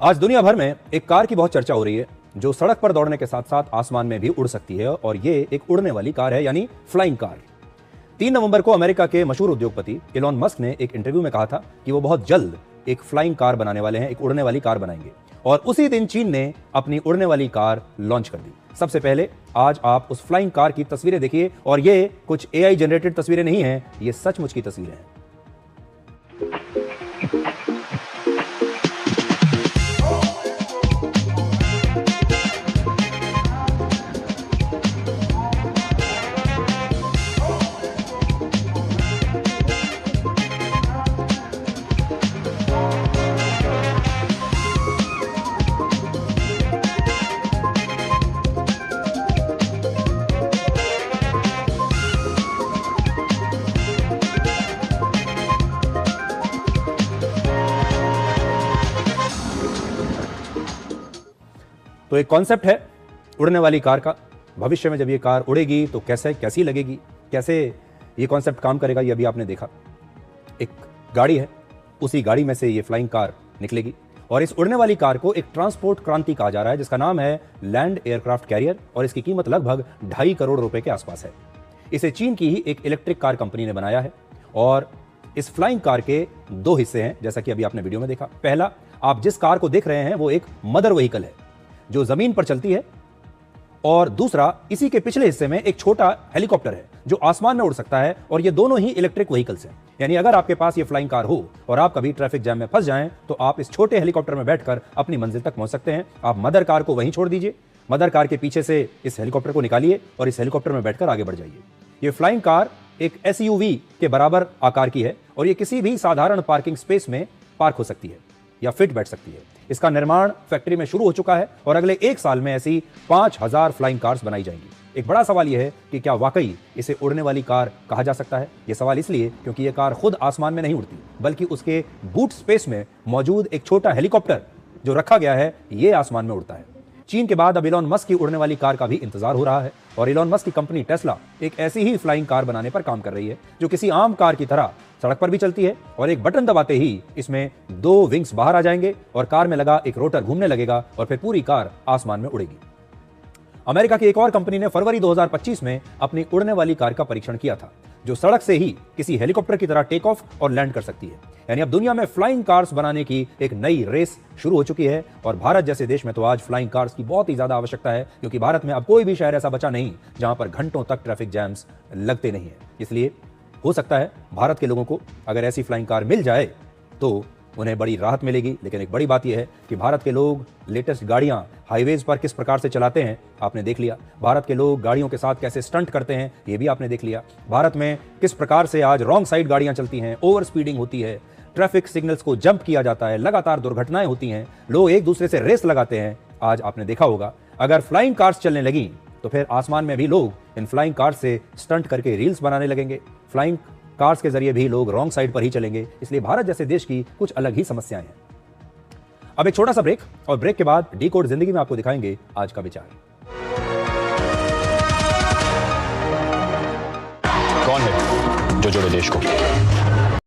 आज दुनिया भर में एक कार की बहुत चर्चा हो रही है जो सड़क पर दौड़ने के साथ साथ आसमान में भी उड़ सकती है, और ये एक उड़ने वाली कार है, यानी फ्लाइंग कार। 3 नवंबर को अमेरिका के मशहूर उद्योगपति एलन मस्क ने एक इंटरव्यू में कहा था कि वो बहुत जल्द एक फ्लाइंग कार बनाने वाले हैं, एक उड़ने वाली कार बनाएंगे। और उसी दिन चीन ने अपनी उड़ने वाली कार लॉन्च कर दी। सबसे पहले आज आप उस फ्लाइंग कार की तस्वीरें देखिए, और ये कुछ एआई जनरेटेड तस्वीरें नहीं हैं, ये सचमुच की तस्वीरें हैं। तो एक कॉन्सेप्ट है उड़ने वाली कार का। भविष्य में जब ये कार उड़ेगी तो कैसी लगेगी, कैसे ये कॉन्सेप्ट काम करेगा, ये अभी आपने देखा। एक गाड़ी है, उसी गाड़ी में से ये फ्लाइंग कार निकलेगी, और इस उड़ने वाली कार को एक ट्रांसपोर्ट क्रांति कहा जा रहा है जिसका नाम है लैंड एयरक्राफ्ट कैरियर, और इसकी कीमत लगभग 2.5 करोड़ रुपए के आसपास है। इसे चीन की ही एक इलेक्ट्रिक कार कंपनी ने बनाया है, और इस फ्लाइंग कार के 2 हिस्से हैं, जैसा कि अभी आपने वीडियो में देखा। पहला, आप जिस कार को देख रहे हैं वो एक मदर व्हीकल है जो जमीन पर चलती है, और दूसरा इसी के पिछले हिस्से में एक छोटा हेलीकॉप्टर है जो आसमान में उड़ सकता है, और ये दोनों ही इलेक्ट्रिक व्हीकल्स हैं। यानी अगर आपके पास ये फ्लाइंग कार हो और आप कभी ट्रैफिक जैम में फंस जाएं तो आप इस छोटे हेलीकॉप्टर में बैठकर अपनी मंजिल तक पहुंच सकते हैं। आप मदर कार को वहीं छोड़ दीजिए, मदर कार के पीछे से इस हेलीकॉप्टर को निकालिए और इस हेलीकॉप्टर में बैठकर आगे बढ़ जाइए। ये फ्लाइंग कार एक एसयूवी के बराबर आकार की है, और ये किसी भी साधारण पार्किंग स्पेस में पार्क हो सकती है या फिट बैठ सकती है। इसका निर्माण फैक्ट्री में शुरू हो चुका है, और अगले 1 साल में ऐसी 5000 फ्लाइंग कार्स बनाई जाएंगी। एक बड़ा सवाल यह है कि क्या वाकई इसे उड़ने वाली कार कहा जा सकता है। यह सवाल इसलिए क्योंकि यह कार खुद आसमान में नहीं उड़ती, बल्कि उसके बूट स्पेस में मौजूद एक छोटा हेलीकॉप्टर जो रखा गया है, यह आसमान में उड़ता है। चीन के बाद अब एलन मस्क की उड़ने वाली कार का भी इंतजार हो रहा है, और एलन मस्क की कंपनी टेस्ला एक ऐसी ही फ्लाइंग कार बनाने पर काम कर रही है जो किसी आम कार की तरह सड़क पर भी चलती है, और एक बटन दबाते ही इसमें 2 विंग्स बाहर आ जाएंगे और कार में लगा एक रोटर घूमने लगेगा, और फिर पूरी कार आसमान में उड़ेगी। अमेरिका की एक और कंपनी ने फरवरी 2025 में अपनी उड़ने वाली कार का परीक्षण किया था, जो सड़क से ही किसी हेलीकॉप्टर की तरह टेक ऑफ और लैंड कर सकती है। यानी अब दुनिया में फ्लाइंग कार्स बनाने की एक नई रेस शुरू हो चुकी है, और भारत जैसे देश में तो आज फ्लाइंग कार्स की बहुत ही ज्यादा आवश्यकता है, क्योंकि भारत में अब कोई भी शहर ऐसा बचा नहीं जहां पर घंटों तक ट्रैफिक जैम्स लगते नहीं है। इसलिए हो सकता है भारत के लोगों को अगर ऐसी फ्लाइंग कार मिल जाए तो उन्हें बड़ी राहत मिलेगी। लेकिन एक बड़ी बात यह है कि भारत के लोग लेटेस्ट गाड़ियां हाईवेज पर किस प्रकार से चलाते हैं, आपने देख लिया। भारत के लोग गाड़ियों के साथ कैसे स्टंट करते हैं, ये भी आपने देख लिया। भारत में किस प्रकार से आज रॉन्ग साइड गाड़ियां चलती हैं, ओवर स्पीडिंग होती है, ट्रैफिक सिग्नल्स को जंप किया जाता है, लगातार दुर्घटनाएं होती हैं, लोग एक दूसरे से रेस लगाते हैं। आज आपने देखा होगा अगर फ्लाइंग कार्स चलने लगी तो फिर आसमान में भी लोग इन फ्लाइंग कार्स से स्टंट करके रील्स बनाने लगेंगे। फ्लाइंग कार्स के जरिए भी लोग रॉन्ग साइड पर ही चलेंगे। इसलिए भारत जैसे देश की कुछ अलग ही समस्याएं हैं। अब एक छोटा सा ब्रेक, और ब्रेक के बाद डिकोड जिंदगी में आपको दिखाएंगे आज का विचार। कौन है जो जोड़े देश को?